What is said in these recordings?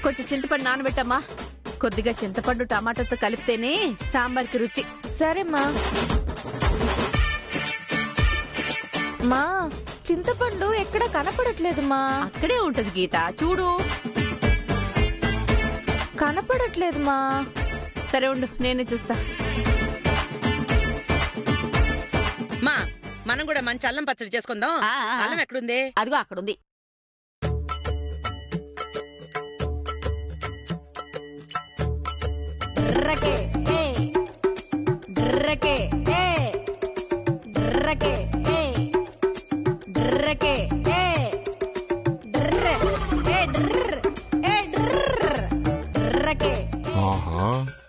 కొంచెం చింతపండు నానబెట్టమ్మా. కొద్దిగా చింతపండు టమాటాతో కలిపితేనే సాంబార్కి రుచి. సరేమ్మా. మా చింతపండు ఎక్కడ కనపడట్లేదు మా. అక్కడే ఉంటది గీత, చూడు. కనపడట్లేదు మా. సరే ఉండు, నేనే చూస్తా. మా మనం కూడా మంచి అల్లం పచ్చడి చేసుకుందాం. అల్లం ఎక్కడుంది? అదిగో అక్కడుంది. ఆహా,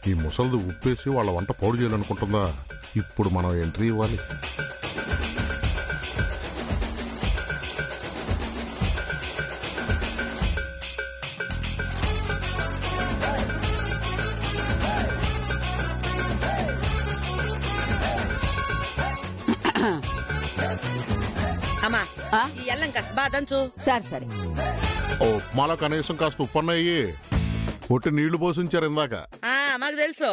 ఈ ముసలిది ఉప్పేసి వాళ్ళ వంట పౌడు చేయాలనుకుంటుందా? ఇప్పుడు మనం ఎంట్రీ ఇవ్వాలి. అమ్మా ఈ అల్లం కాస్త బాగా దంచు. సరే సరే. ఓ ఉప్మాలో కనీసం కాస్త ఉప్పన్నయ్యి ఒట్టి నీళ్లు పోసించారు ఇందాక. మాకు తెలుసు,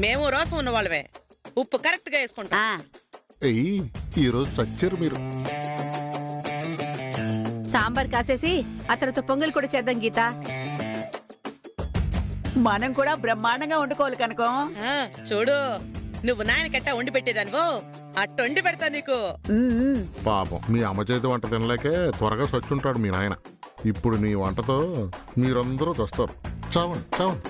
మేము రోసం ఉన్న వాళ్ళమే. ఉప్పు కరెక్ట్ గా వేసుకుంటాం. ఎయ్యి, ఈ రోజు చచ్చారు మీరు. సాంబార్ కాసేసి అతనితో పొంగల్ కూడా చేద్దాం గీత. మనం కూడా బ్రహ్మాండంగా వండుకోవాలి కనుకం. చూడు, నువ్వు నాయన కట్టా వండి పెట్టేదానివో అట్టొండి పెడతా నీకు. పాపం మీ అమ్మ చేతి వంట తినలేకే త్వరగా సచ్చుంటాడు మీ నాయన. ఇప్పుడు నీ వంటతో మీరందరూ తెస్తారు. చావండి చావండి.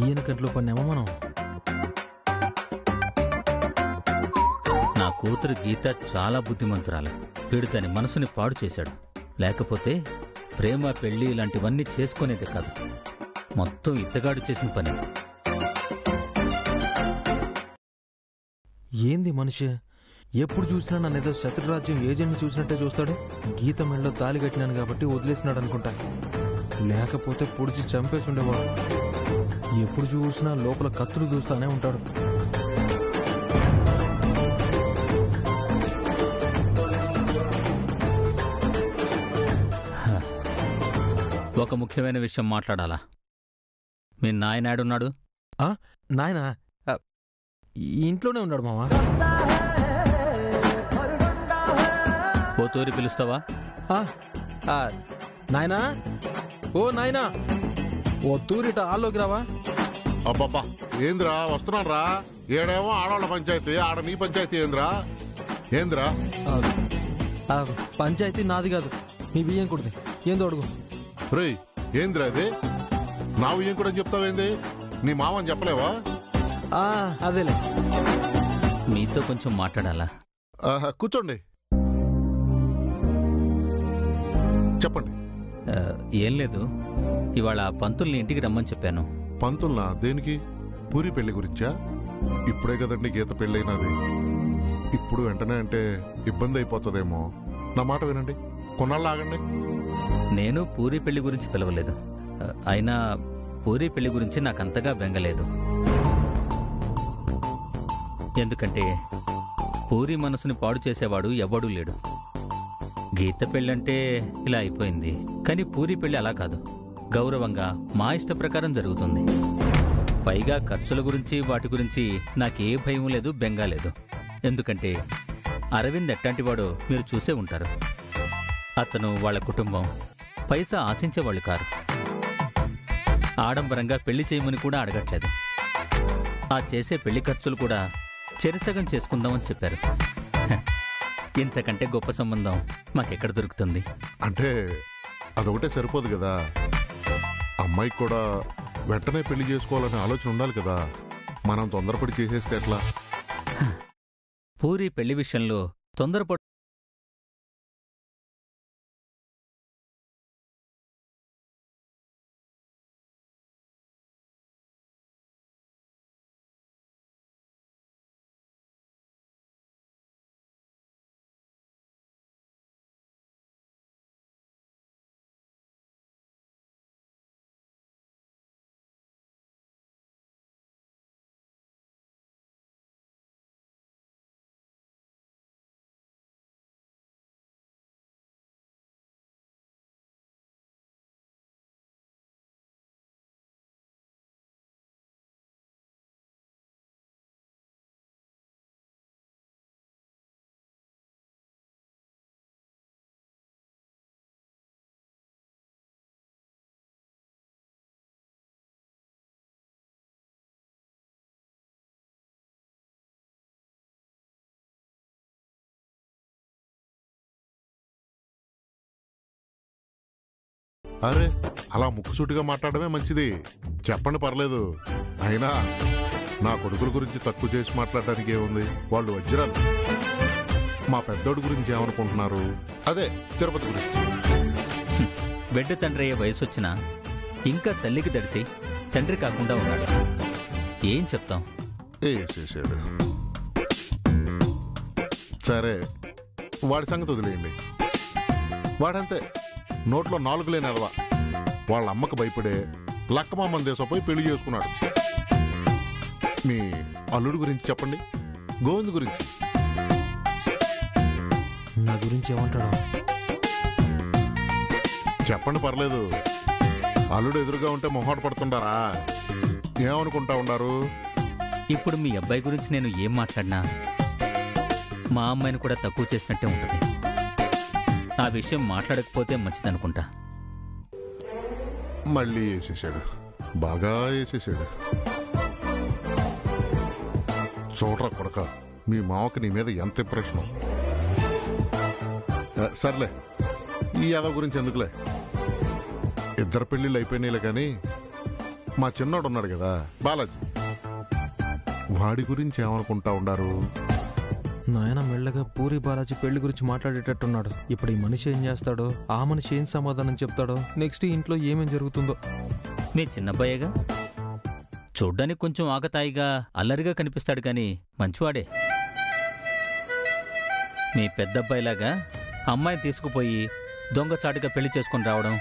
ఈయన కంట్లో పన్నామా మనం? నా కూతురు గీత చాలా బుద్ధిమంతురాలు. వీడు తన మనసుని పాడు చేశాడు. లేకపోతే ప్రేమ పెళ్లి ఇలాంటివన్నీ చేసుకునేదే కాదు. మొత్తం ఇత్తగాడు చేసిన పని. ఏంది మనిషి ఎప్పుడు చూసినా నన్నేదో శత్రురాజ్యం ఏజెంట్ని చూసినట్టే చూస్తాడు. గీత మెడలో తాలి కట్టినాను కాబట్టి వదిలేసినాడు అనుకుంటా. లేకపోతే పొడిచి చంపేసి ఉండేవాడు. ఎప్పుడు చూసినా లోపల కత్తులు చూస్తానే ఉంటాడు. ఒక ముఖ్యమైన విషయం మాట్లాడాలా. మీ నాయనాడున్నాడు? నాయన ఇంట్లోనే ఉన్నాడు మావా. పోతూరి పిలుస్తావా? నాయనా, ఓ నాయనా, ఓ తూరిట ఆల్లోకి రావా. అబ్బబ్బా, ఏంద్రా వస్తున్నాను రా. ఏడేమో ఆడవాళ్ళ పంచాయతీ, ఆడ నీ పంచాయతీ. ఏంద్రా పంచాయతీ నాది కాదు, మీ బియ్యం కుడిది. ఏందో అడుగు. రే ఏంద్రా అది? నా బియ్యం కూడా చెప్తావేంది? నీ మామని చెప్పలేవా? అదేలే. మీతో కొంచెం మాట్లాడాలా. కూర్చోండి, చెప్పండి. ఏం లేదు, ఇవాళ పంతుల్ని ఇంటికి రమ్మని చెప్పాను. పంతుల్నా? దేనికి? పూరి పెళ్లి గురించా? ఇప్పుడే కదండి గీత పెళ్ళైనది. ఇప్పుడు వెంటనే అంటే ఇబ్బంది అయిపోతుందేమో. నా మాట వినండి, కొన్నాళ్ళు ఆగండి. నేను పూరి పెళ్లి గురించి పిలవలేదు. అయినా పూరి పెళ్లి గురించి నాకంతగా బెంగలేదు. ఎందుకంటే పూరి మనసుని పాడు చేసేవాడు ఎవ్వడూ లేడు. గీత పెళ్ళంటే ఇలా అయిపోయింది. కానీ పూరి పెళ్లి అలా కాదు. గౌరవంగా మా ఇష్ట ప్రకారం జరుగుతుంది. పైగా ఖర్చుల గురించి వాటి గురించి నాకే భయం లేదు, బెంగా లేదు. ఎందుకంటే అరవింద్ ఎట్టాంటివాడో మీరు చూసే ఉంటారు. అతను వాళ్ళ కుటుంబం పైసా ఆశించేవాళ్ళు కారు. ఆడంబరంగా పెళ్లి చేయమని కూడా అడగట్లేదు. ఆ చేసే పెళ్లి ఖర్చులు కూడా చెరిసగం చేసుకుందామని చెప్పారు. ఇంతకంటే గొప్ప సంబంధం మాకెక్కడ దొరుకుతుంది? అంటే అదొకటే సరిపోదు కదా, అమ్మాయికి కూడా వెంటనే పెళ్లి చేసుకోవాలనే ఆలోచన ఉండాలి కదా. మనం తొందరపడి చేసేస్తే ఎట్లా? పూరి పెళ్లి విషయంలో తొందరపడి అరే అలా ముక్కుసూటిగా మాట్లాడమే మంచిది. చెప్పండి, పర్లేదు. అయినా నా కొడుకుల గురించి తక్కువ చేసి మాట్లాడడానికి ఏముంది? వాళ్ళు వజ్రాలు. మా పెద్దోడి గురించి ఏమనుకుంటున్నారు? అదే తిరుపతి గురించి. బిడ్డ తండ్రి అయ్యే వయసు వచ్చినా ఇంకా తల్లికి దడిసి తండ్రి కాకుండా ఉన్నాడు. ఏం చెప్తాం? వేసేసాడు. సరే, వాడి సంగతి వదిలేయండి. వాడంతే, నోట్లో 4 లేని అదవా. వాళ్ళ అమ్మకు భయపడే లక్కమామని దేశపోయి పెళ్లి చేసుకున్నాడు. మీ అల్లుడు గురించి చెప్పండి, గోవింద్ గురించి. నా గురించి ఏమంటాడు? చెప్పండి, పర్లేదు. అల్లుడు ఎదురుగా ఉంటే మొహాట పడుతుండారా? ఏమనుకుంటా ఉండారు? ఇప్పుడు మీ అబ్బాయి గురించి నేను ఏం మాట్లాడినా మా అమ్మాయిని కూడా తక్కువ చేసినట్టే ఉంటుంది. ఆ విషయం మాట్లాడకపోతే మంచిదనుకుంటా. మళ్ళీ వేసేసాడు, బాగా వేసేసాడు. చూడరా కొడక, మీ మావకి నీ మీద ఎంత ఇంప్రెషను. సర్లే, ఈ యాదవ్ గురించి ఎందుకులే. 2 పెళ్ళిళ్ళు అయిపోయినాయిలే. కానీ మా చిన్నోడు ఉన్నాడు కదా, బాలాజీ, వాడి గురించి ఏమనుకుంటా ఉండారు? నాయన మెల్లగా పూరి బాలాజీ పెళ్లి గురించి మాట్లాడేటట్టున్నాడు. ఇప్పుడు ఈ మనిషి ఏం చేస్తాడో, ఆ మనిషి ఏం సమాధానం చెప్తాడో, నెక్స్ట్ ఇంట్లో ఏమేం జరుగుతుందో. మీ చిన్నబ్బాయేగా, చూడ్డానికి కొంచెం ఆగతాయిగా అల్లరిగా కనిపిస్తాడు కానీ మంచివాడే. మీ పెద్దబ్బాయిలాగా అమ్మాయిని తీసుకుపోయి దొంగచాటుగా పెళ్లి చేసుకుని రావడం,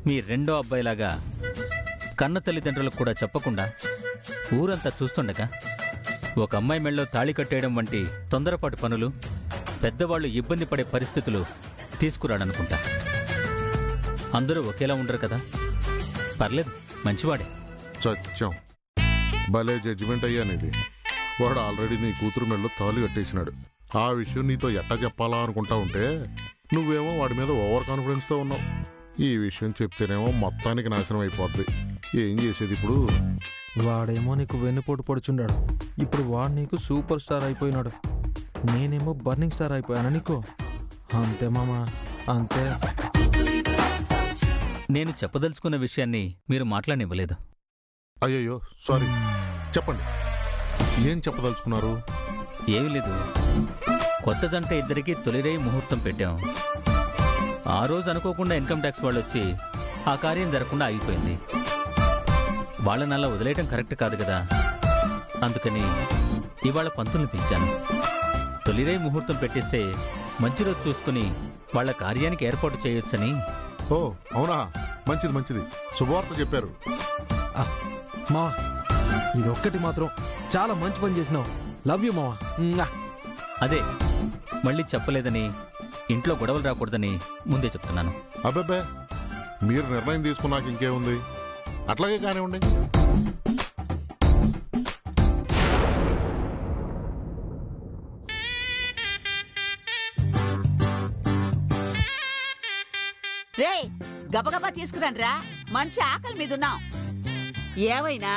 మీ రెండో అబ్బాయిలాగా కన్న తల్లిదండ్రులకు కూడా చెప్పకుండా ఊరంతా చూస్తుండగా ఒక అమ్మాయి మెళ్ళలో తాళి కట్టేయడం వంటి తొందరపాటు పనులు, పెద్దవాళ్లు ఇబ్బంది పడే పరిస్థితులు తీసుకురాడనుకుంటా. అందరూ ఒకేలా ఉండరు కదా. పర్లేదు, మంచివాడే. సత్యం, భలే జడ్జిమెంట్ అయ్యానిది. వాడు ఆల్రెడీ నీ కూతురు మెళ్ళలో తాళి కట్టేసినాడు. ఆ విషయం నీతో ఎట్టా చెప్పాలా అనుకుంటా ఉంటే నువ్వేమో వాడి మీద ఓవర్ కాన్ఫిడెన్స్తో ఉన్నావు. ఈ విషయం చెప్తేనేమో మొత్తానికి నాశనం అయిపోద్ది. ఏం చేసేది ఇప్పుడు? వాడేమో నీకు వెన్నుపోటు పడుచుండాడు. ఇప్పుడు వాడు నీకు సూపర్ స్టార్ అయిపోయినాడు. నేనేమో బర్నింగ్ స్టార్ అయిపోయాను నీకు. అంతే మామా, అంతే. నేను చెప్పదలుచుకున్న విషయాన్ని మీరు మాట్లాడనివ్వలేదు. అయ్యయ్యో, సారీ. చెప్పండి, ఏం చెప్పదలుచుకున్నారు? ఏమీ లేదు. కొత్త జంట ఇద్దరికి తొలిరై ముహూర్తం పెట్టాం. ఆ రోజు అనుకోకుండా ఇన్కమ్ ట్యాక్స్ వాళ్ళు వచ్చి ఆ కార్యం జరగకుండా ఆగిపోయింది. వాళ్ళని అలా వదిలేయటం కరెక్ట్ కాదు కదా. అందుకని ఇవాళ పంతుల్ని పిలిచాను. తొలిరై ముహూర్తం పెట్టిస్తే మంచి రోజు చూసుకుని వాళ్ళ కార్యానికి ఏర్పాటు చేయొచ్చని. ఓ అవునా, మంచిది మంచిది, శుభవార్త చెప్పారు. మా ఇదొక్కటి మాత్రం చాలా మంచి పని చేసినావు. లవ్ యూ మావా. అదే, మళ్ళీ చెప్పలేదని, ఇంట్లో గొడవలు రాకూడదని ముందే చెప్తున్నాను. అబ్బాబ్బే, మీరు నిర్ణయం తీసుకున్నాక ఇంకేముంది, అట్లాగే కానివ్వండి. రే, గబగబా తీసుకురండ్రా, మంచి ఆకలి మీద ఉన్నాం. ఏవైనా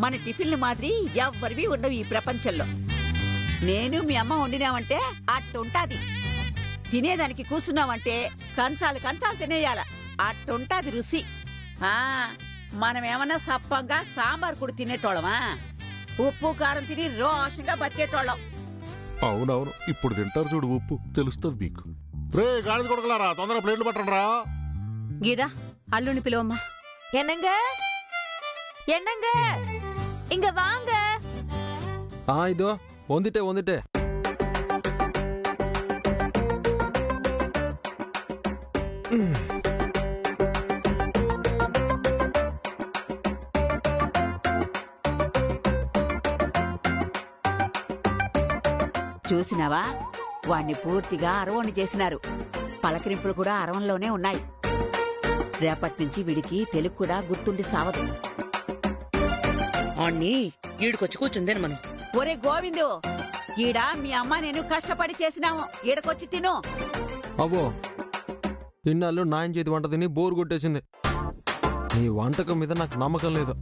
మన టిఫిన్లు మాదిరి ఎవ్వరివి ఉండవు ఈ ప్రపంచంలో. నేను మీ అమ్మ వండినామంటే అట్టుంటాది. తినేదానికి కూర్చున్నామంటే కంచాలు కంచాలు తినేయాల, అట్టుంటాది రుచి. మనమేమన్నా సప్పంగా సాంబార్ కూడా తినేటోళ్ళమా? ఉప్పు కారం తిని రోషంగా బతికేటోళ్ళం. అవునవును, ఇప్పుడు తింటారు చూడు ఉప్పు, తెలుస్తుంది మీకు. రే గాడిద కొడకలారా, తొందరగా ప్లేట్లు పట్టండి రా. గీదా, అల్లుని పిలువమ్మా. என்னங்க என்னங்க இங்க வாங்க. ఇదో వందిటే వందిటే. చూసినావా, వాణ్ణి పూర్తిగా అరవణ్ణి చేసినారు. పలకరింపులు కూడా అరవంలోనే ఉన్నాయి. రేపటి నుంచి వీడికి తెలుగు కూడా గుర్తుండి సావదు. ఆణ్ణి ఈడుకొచ్చి కూర్చుందేను మనం. ఒరే గోవిందు, ఈడ మీ అమ్మ నేను కష్టపడి చేసినాము, ఈడకొచ్చి తిను. అవ్వో, ఇన్నాళ్ళు నాయన చేతి వంట తిని బోరు కొట్టేసింది. నీ వంటకం మీద నాకు నమ్మకం లేదు.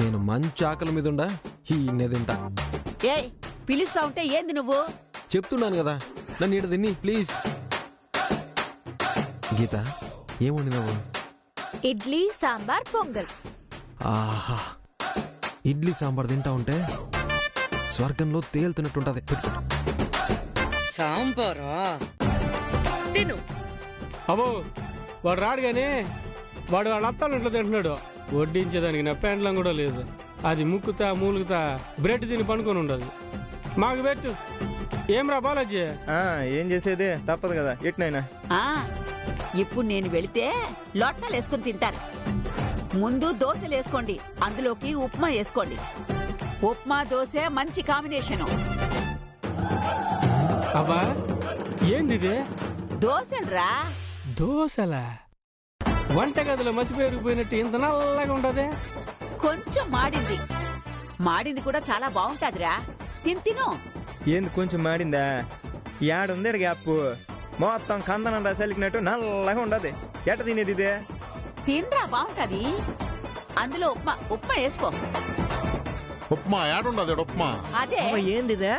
నేను మంచి ఆకలి మీద ఉండా ఈ తింటా. ఏయ్, పిలుస్తా ఉంటే ఏంది నువ్వు? చెప్తున్నాను కదా, నన్ను ఈడ తిని ప్లీజ్. గీత, ఏం వండినావు? ఇడ్లీ సాంబార్ పొంగల్. ఆహా, ఇడ్లీ సాంబార్ తింటా ఉంటే స్వర్గంలో తేలుతున్నట్టుంటది. సాంబారా తిను. అబ్బో వాడు రాడు గాని వాడు వాళ్ళ అత్తాలు ఇంట్లో తింటున్నాడు. వడ్డించేదానికి నా పెండ్లం కూడా లేదు. అది ముక్కుతా మూలుగుతా బ్రెడ్ తిని పండుకొని ఉండదు. మాకు పెట్టు. ఏం రా బాలాజీ? ఏం చేసేది తప్పదు కదా. ఎట్నైనా ఇప్పుడు నేను వెళితే లొట్టలు వేసుకుని తింటారు. ముందు దోశలు వేసుకోండి, అందులోకి ఉప్మా వేసుకోండి. ఉప్మా దోశ మంచి కాంబినేషను. అబ్బా ఏంది దోశలు రా. దోశలా? వంటగదిలో మసి పెరిగిపోయినట్టు ఇంత నల్లగా ఉండదే. కొంచెం మాడింది. మాడింది కూడా చాలా బాగుంటాదిరా. తిను. ఏంది కొంచెం మాడిందా? ఏడుంది గ్యాప్. మొత్తం కందనం రసలికినట్టు నల్లగా ఉండదు. ఎట తినేది ఇదే? తినరా, బాగుంటది. అందులో ఉప్మా వేసుకో. ఉప్మా ఏడుండదు. ఉప్మా అదే. ఏంది ఇదే?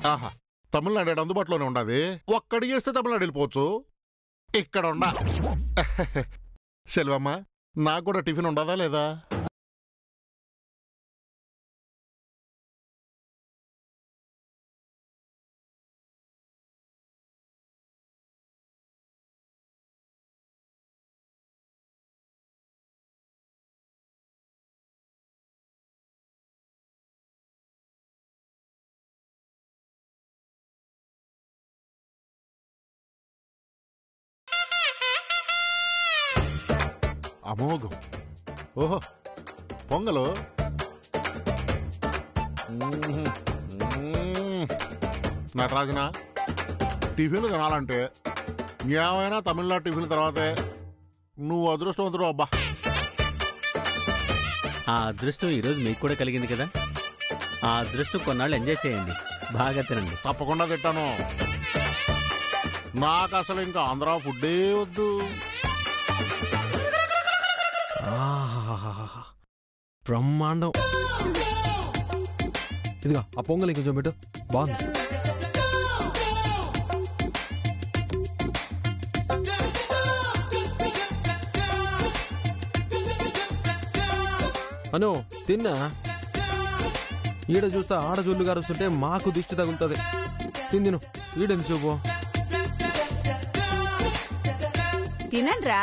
ఆహా, తమిళనాడు అందుబాటులోనే ఉండదు. ఒక్కడి చేస్తే తమిళనాడు వెళ్ళిపోవచ్చు. ఇక్కడ ఉండా. సెల్వమ్మ, నాకు కూడా టిఫిన్ ఉండదా లేదా? అమోఘం. ఓహో, పొంగలు. నటరాజన, టిఫిన్ తినాలంటే ఏమైనా తమిళనాడు టిఫిన్ తర్వాతే. నువ్వు అదృష్టవంతుడు అబ్బా. ఆ అదృష్టం ఈరోజు మీకు కూడా కలిగింది కదా. ఆ అదృష్టం కొన్నాళ్ళు ఎంజాయ్ చేయండి, బాగా తినండి. తప్పకుండా తింటాను. నాకు అసలు ఇంకా ఆంధ్ర ఫుడ్డే వద్దు. బ్రహ్మాండం. ఇదిగా ఆ పొంగల్ కొంచెం పెట్టు. బాగుంది. అను తిన్నా. ఈడ చూస్తా ఆడజోళ్ళు గారుస్తుంటే మాకు దిష్టి తగులుతుంది. తిను. ఈడెందు చూపు. తినండ్రా.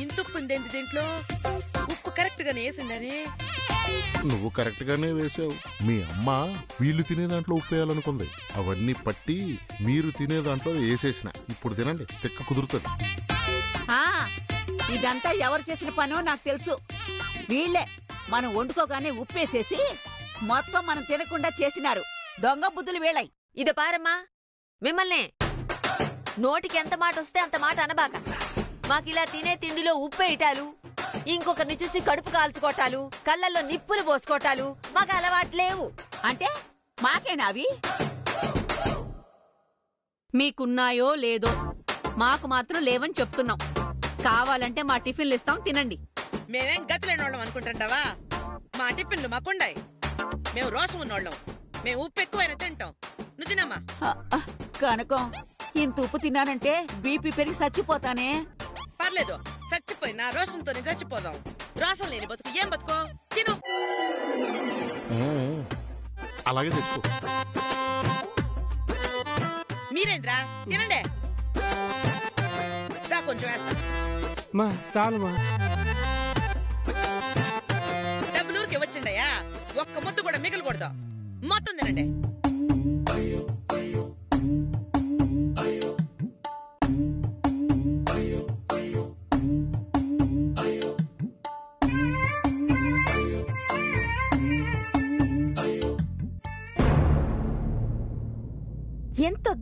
ఇంత ఉప్పు ఉందేంటి దీంట్లో? ఉప్పు కరెక్ట్ గానే వేసిందని. నువ్వు కరెక్ట్ గానే వేసావు. మీ అమ్మ వీళ్ళు తినే దాంట్లో ఉప్పు వేయాలనుకుంది. అవన్నీ పట్టి మీరు తినే దాంట్లో వేసేసిన. ఇప్పుడు తినండి, తెక్క కుదురుతుంది. ఇదంతా ఎవరు చేసిన పనో నాకు తెలుసు. వీళ్లే మనం వండుకోగానే ఉప్పేసేసి మొత్తం మనం తినకుండా చేసినారు. దొంగ బుద్ధులు వీళ్ళై. ఇది పారమ్మా, మిమ్మల్నే నోటికి ఎంత మాట వస్తే అంత మాట అనబాక. మాకిలా తినే తిండిలో ఉప్పేయటాలు, ఇంకొకరిని చూసి కడుపు కాల్చుకోటాలు, కళ్ళల్లో నిప్పులు పోసుకోటాలు మాకు అలవాట్లేవు. అంటే మాకేనా అవి? మీకున్నాయో లేదో, మాకు మాత్రం లేవని చెప్తున్నాం. కావాలంటే మా టిఫిన్లు ఇస్తాం, తినండి. మేమేం గతిలేని వాళ్ళం అనుకుంటుంటావా? మా టిఫిన్లు మాకుండాయి. మేము రోషం ఉన్నోళ్ళం. మేము ఉప్పు ఎక్కువైనా తింటాం. నువ్వు తినమ్మా. కనకం, ఇంత ఉప్పు తిన్నానంటే బీపీ పెరిగి చచ్చిపోతానే. పర్లేదు, చచ్చిపోయినా రోషంతోనే చచ్చిపోదాం. రోషం లేని బతుకు ఏం బతుకో. తిను. అలాగే తెచ్చుకో. మీరేంద్రా తినండి. కొంచెం వేస్తా. మా చాలుమా. డబ్బులూరికి వచ్చిండయా, ఒక్క ముద్దు కూడా మిగిలికూడదు. మొత్తం తినండి.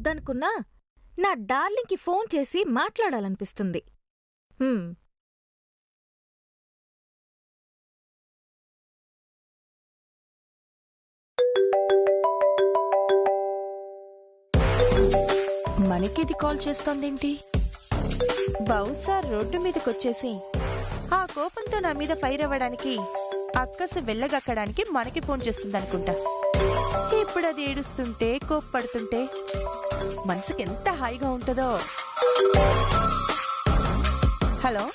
వద్దనుకున్నా నా డార్లింగ్కి ఫోన్ చేసి మాట్లాడాలనిపిస్తుంది. మనకిది కాల్ చేస్తోందేంటి? బహుశా రోడ్డు మీదకొచ్చేసి ఆ కోపంతో నా మీద ఫైర్ అవ్వడానికి, అక్కసు వెళ్ళగక్కడానికి మనకి ఫోన్ చేస్తుందనుకుంటా. ఇప్పుడు అది ఏడుస్తుంటే కోప్పడుతుంటే మనసుకి ఎంత హాయిగా ఉంటుందో. హలో,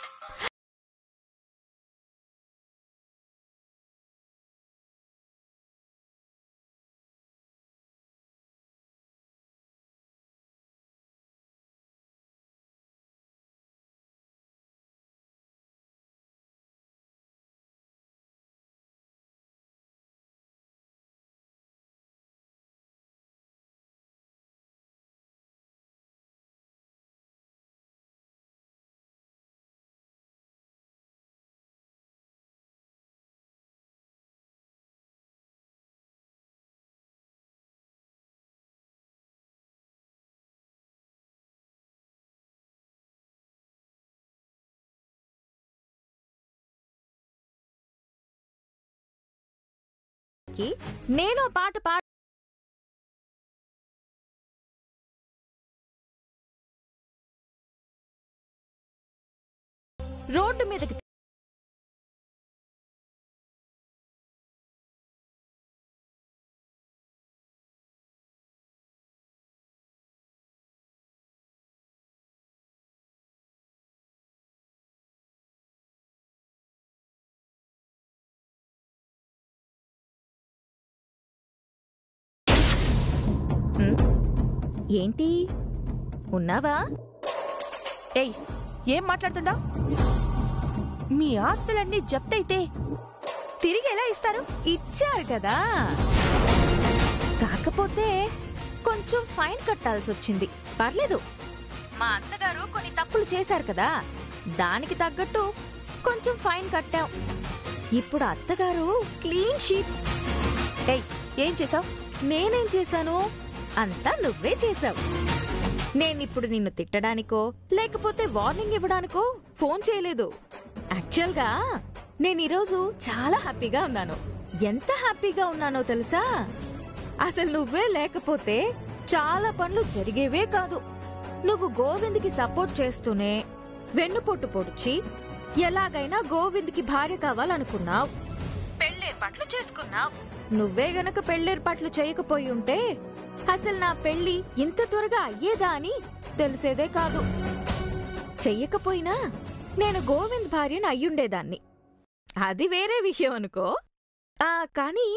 నేను పాట రోడ్డు మీదకి ఏంటి ఉన్నావా? ఏయ్, ఏం మాట్లాడుతుండా? మీ ఆస్తులన్నీ జప్తయితే తిరిగి ఎలా ఇస్తారు? ఇచ్చారు కదా, కాకపోతే కొంచెం ఫైన్ కట్టాల్సి వచ్చింది. పర్లేదు, మా అత్తగారు కొన్ని తప్పులు చేశారు కదా, దానికి తగ్గట్టు కొంచెం ఫైన్ కట్టాం. ఇప్పుడు అత్తగారు క్లీన్ షీట్. ఏయ్, ఏం చేసావు? నేనేం చేశాను? అంతా నువ్వే చేశావు. నేనిప్పుడు నిన్ను తిట్టడానికో లేకపోతే వార్నింగ్ ఇవ్వడానికో ఫోన్ చేయలేదు. యాక్చువల్గా నేను ఈరోజు చాలా హ్యాపీగా ఉన్నాను. ఎంత హ్యాపీగా ఉన్నానో తెలుసా? అసలు నువ్వే లేకపోతే చాలా పనులు జరిగేవే కాదు. నువ్వు గోవింద్కి సపోర్ట్ చేస్తూనే వెన్నుపోటు పొడిచి ఎలాగైనా గోవింద్కి భార్య కావాలనుకున్నావు. పెళ్ళేర్పాట్లు చేసుకున్నావు. నువ్వే గనక పెళ్ళేర్పాట్లు చేయకపోయి ఉంటే అసలు నా పెళ్లి ఇంత త్వరగా అయ్యేదా అని తెలిసేదే కాదు. చెయ్యకపోయినా నేను గోవింద్ భార్యను అయ్యుండేదాన్ని. అది వేరే విషయం అనుకో. కానీ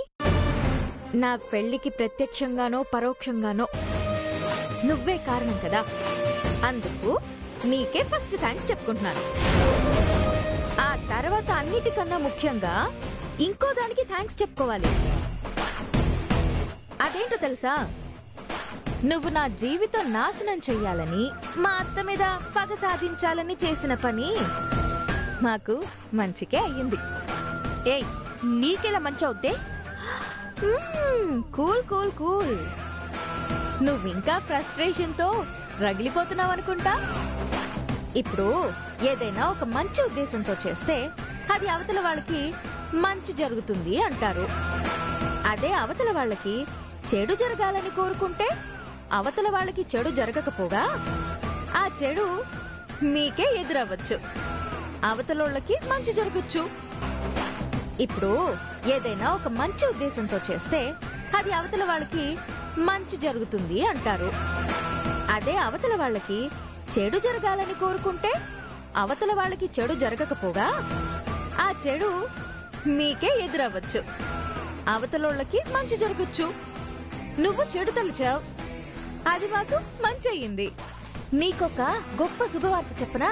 నా పెళ్లికి ప్రత్యక్షంగానో పరోక్షంగానో నువ్వే కారణం కదా. అందుకు నీకే ఫస్ట్ థ్యాంక్స్ చెప్పుకుంటున్నాను. ఆ తర్వాత అన్నిటికన్నా ముఖ్యంగా ఇంకో దానికి థ్యాంక్స్ చెప్పుకోవాలి. అదేంటో తెలుసా? నువ్వు నా జీవితం నాశనం చెయ్యాలని, మా అత్త మీద పగ సాధించాలని చేసిన పని మాకు మంచికే అయ్యింది. ఏయ్, నీకెలా మంచి అవుద్దే? Cool cool cool. నువ్వింకా ఫ్రస్ట్రేషన్తో రగిలిపోతున్నావనుకుంటా. ఇప్పుడు ఏదైనా ఒక మంచి ఉద్దేశంతో చేస్తే అది అవతల వాళ్ళకి మంచి జరుగుతుంది అంటారు. అదే అవతల వాళ్ళకి చెడు జరగాలని కోరుకుంటే అవతల వాళ్ళకి చెడు జరగకపోగా ఆ చెడు మీకే ఎదురవ్వచ్చు. అవతలోళ్ళకి మంచి జరగచ్చు. ఇప్పుడు ఏదైనా ఒక మంచి ఉద్దేశంతో చేస్తే అది అవతల వాళ్ళకి మంచి జరుగుతుంది అంటారు. అదే అవతల వాళ్ళకి చెడు జరగాలని కోరుకుంటే అవతల వాళ్ళకి చెడు జరగకపోగా ఆ చెడు మీకే ఎదురవ్వచ్చు. అవతలోళ్ళకి మంచి జరగచ్చు. నువ్వు చెడు తలిచావు, అది మాకు మంచి అయ్యింది. నీకొక గొప్ప శుభవార్త చెప్పనా?